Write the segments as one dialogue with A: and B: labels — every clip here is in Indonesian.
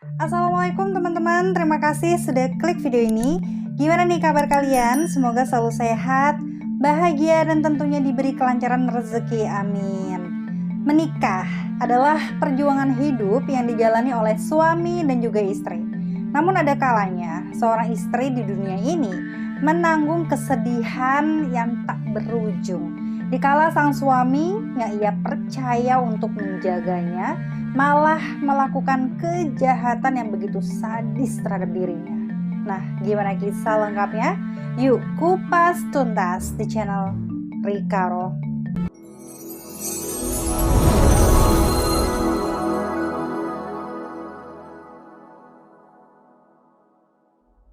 A: Assalamualaikum teman-teman, terima kasih sudah klik video ini. Gimana nih kabar kalian? Semoga selalu sehat, bahagia, dan tentunya diberi kelancaran rezeki, amin. Menikah adalah perjuangan hidup yang dijalani oleh suami dan juga istri. Namun ada kalanya seorang istri di dunia ini menanggung kesedihan yang tak berujung. Dikala sang suami yang ia percaya untuk menjaganya malah melakukan kejahatan yang begitu sadis terhadap dirinya. Nah, gimana kisah lengkapnya? Yuk kupas tuntas di channel Rikaro.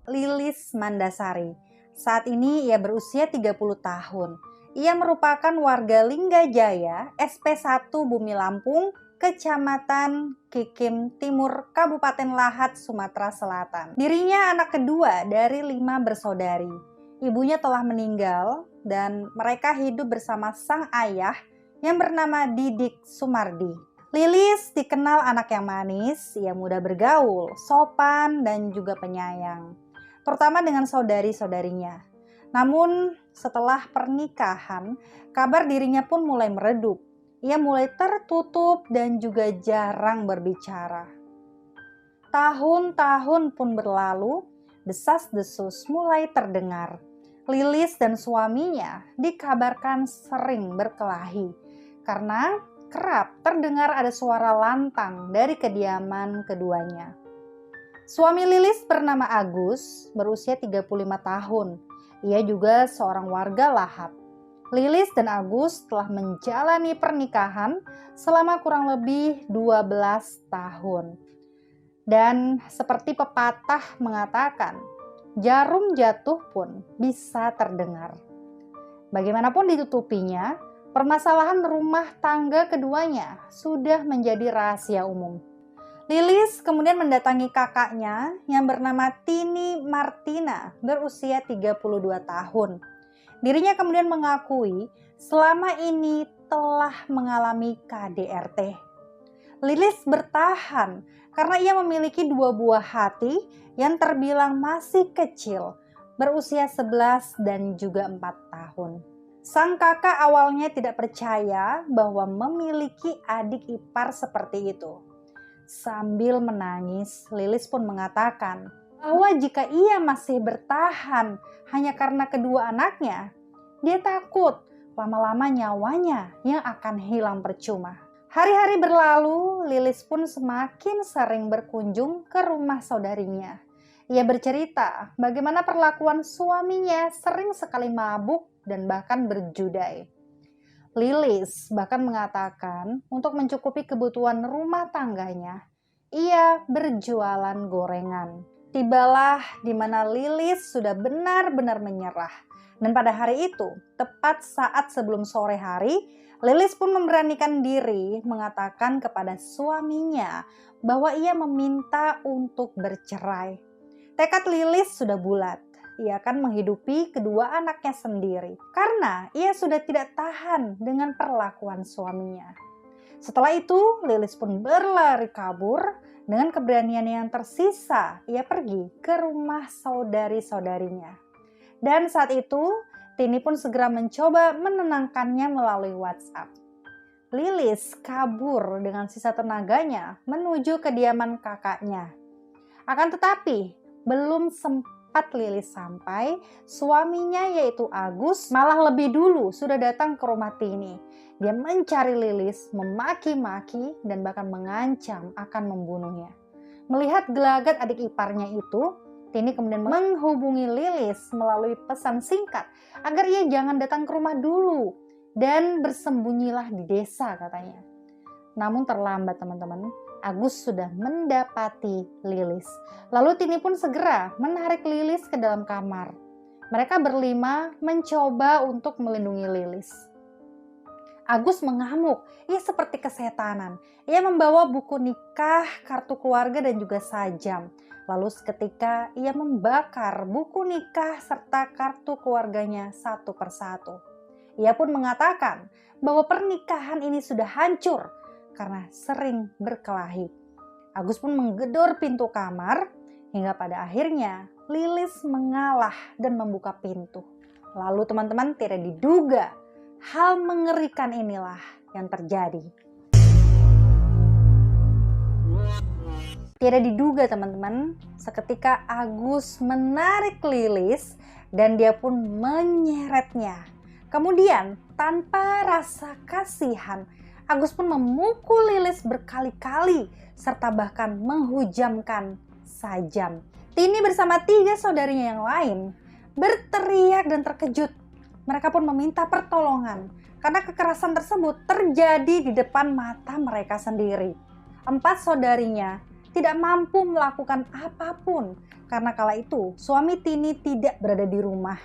A: Lilis Mandasari. Saat ini ia berusia 30 tahun. Ia merupakan warga Linggajaya, SP1 Bumi Lampung, Kecamatan Kikim Timur, Kabupaten Lahat, Sumatera Selatan. Dirinya anak kedua dari 5 bersaudari. Ibunya telah meninggal dan mereka hidup bersama sang ayah yang bernama Didik Sumardi. Lilis dikenal anak yang manis, ia mudah bergaul, sopan, dan juga penyayang, terutama dengan saudari-saudarinya. Namun setelah pernikahan, kabar dirinya pun mulai meredup. Ia mulai tertutup dan juga jarang berbicara. Tahun-tahun pun berlalu, desas-desus mulai terdengar. Lilis dan suaminya dikabarkan sering berkelahi karena kerap terdengar ada suara lantang dari kediaman keduanya. Suami Lilis bernama Agus, berusia 35 tahun. Ia juga seorang warga Lahat. Lilis dan Agus telah menjalani pernikahan selama kurang lebih 12 tahun. Dan seperti pepatah mengatakan, jarum jatuh pun bisa terdengar. Bagaimanapun ditutupinya, permasalahan rumah tangga keduanya sudah menjadi rahasia umum. Lilis kemudian mendatangi kakaknya yang bernama Tini Martina, berusia 32 tahun. Dirinya kemudian mengakui selama ini telah mengalami KDRT. Lilis bertahan karena ia memiliki 2 buah hati yang terbilang masih kecil, berusia 11 dan juga 4 tahun. Sang kakak awalnya tidak percaya bahwa memiliki adik ipar seperti itu. Sambil menangis, Lilis pun mengatakan bahwa jika ia masih bertahan hanya karena kedua anaknya, dia takut lama-lama nyawanya yang akan hilang percuma. Hari-hari berlalu, Lilis pun semakin sering berkunjung ke rumah saudarinya. Ia bercerita bagaimana perlakuan suaminya sering sekali mabuk dan bahkan berjudai. Lilis bahkan mengatakan untuk mencukupi kebutuhan rumah tangganya, ia berjualan gorengan. Tibalah di mana Lilis sudah benar-benar menyerah. Dan pada hari itu, tepat saat sebelum sore hari, Lilis pun memberanikan diri mengatakan kepada suaminya bahwa ia meminta untuk bercerai. Tekad Lilis sudah bulat. Ia akan menghidupi kedua anaknya sendiri karena ia sudah tidak tahan dengan perlakuan suaminya. Setelah itu, Lilis pun berlari kabur. Dengan keberanian yang tersisa, ia pergi ke rumah saudari-saudarinya. Dan saat itu, Tini pun segera mencoba menenangkannya melalui WhatsApp. Lilis kabur dengan sisa tenaganya menuju kediaman kakaknya. Akan tetapi, belum sempat Lilis sampai, suaminya yaitu Agus malah lebih dulu sudah datang ke rumah Tini. Dia mencari Lilis, memaki-maki dan bahkan mengancam akan membunuhnya. Melihat gelagat adik iparnya itu, Tini kemudian menghubungi Lilis melalui pesan singkat agar ia jangan datang ke rumah dulu dan bersembunyilah di desa katanya. Namun terlambat teman-teman. Agus sudah mendapati Lilis. Lalu Tini pun segera menarik Lilis ke dalam kamar. Mereka berlima mencoba untuk melindungi Lilis. Agus mengamuk, ia seperti kesetanan. Ia membawa buku nikah, kartu keluarga dan juga sajam. Lalu seketika ia membakar buku nikah serta kartu keluarganya satu persatu. Ia pun mengatakan bahwa pernikahan ini sudah hancur karena sering berkelahi. Agus pun menggedor pintu kamar hingga pada akhirnya Lilis mengalah dan membuka pintu. Lalu teman-teman, tidak diduga hal mengerikan inilah yang terjadi. Tidak diduga teman-teman, seketika Agus menarik Lilis dan dia pun menyeretnya. Kemudian tanpa rasa kasihan, Agus pun memukul Lilis berkali-kali serta bahkan menghujamkan sajam. Tini bersama 3 saudarinya yang lain berteriak dan terkejut. Mereka pun meminta pertolongan karena kekerasan tersebut terjadi di depan mata mereka sendiri. 4 saudarinya tidak mampu melakukan apapun karena kala itu suami Tini tidak berada di rumah.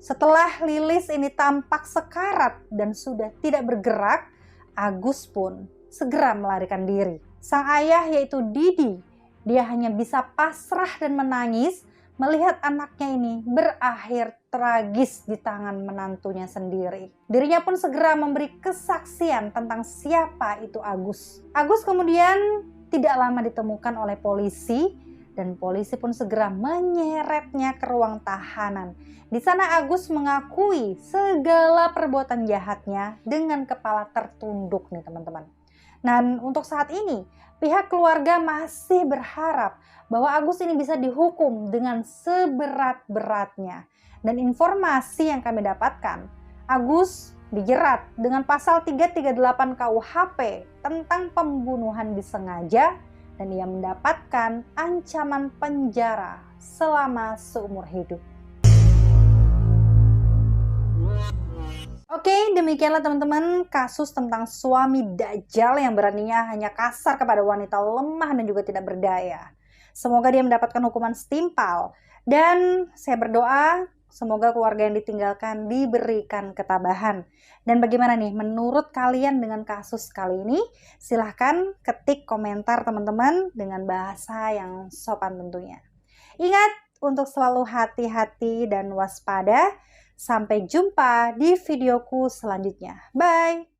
A: Setelah Lilis ini tampak sekarat dan sudah tidak bergerak, Agus pun segera melarikan diri. Sang ayah yaitu Didi, dia hanya bisa pasrah dan menangis melihat anaknya ini berakhir tragis di tangan menantunya sendiri. Dirinya pun segera memberi kesaksian tentang siapa itu Agus. Agus kemudian tidak lama ditemukan oleh polisi dan polisi pun segera menyeretnya ke ruang tahanan. Di sana Agus mengakui segala perbuatan jahatnya dengan kepala tertunduk nih teman-teman. Dan untuk saat ini pihak keluarga masih berharap bahwa Agus ini bisa dihukum dengan seberat-beratnya. Dan informasi yang kami dapatkan, Agus dijerat dengan pasal 338 KUHP tentang pembunuhan disengaja dan ia mendapatkan ancaman penjara selama seumur hidup. Oke, demikianlah teman-teman kasus tentang suami dajjal yang beraninya hanya kasar kepada wanita lemah dan juga tidak berdaya. Semoga dia mendapatkan hukuman setimpal dan saya berdoa semoga keluarga yang ditinggalkan diberikan ketabahan. Dan bagaimana nih menurut kalian dengan kasus kali ini? Silahkan ketik komentar teman-teman dengan bahasa yang sopan tentunya. Ingat untuk selalu hati-hati dan waspada. Sampai jumpa di videoku selanjutnya. Bye!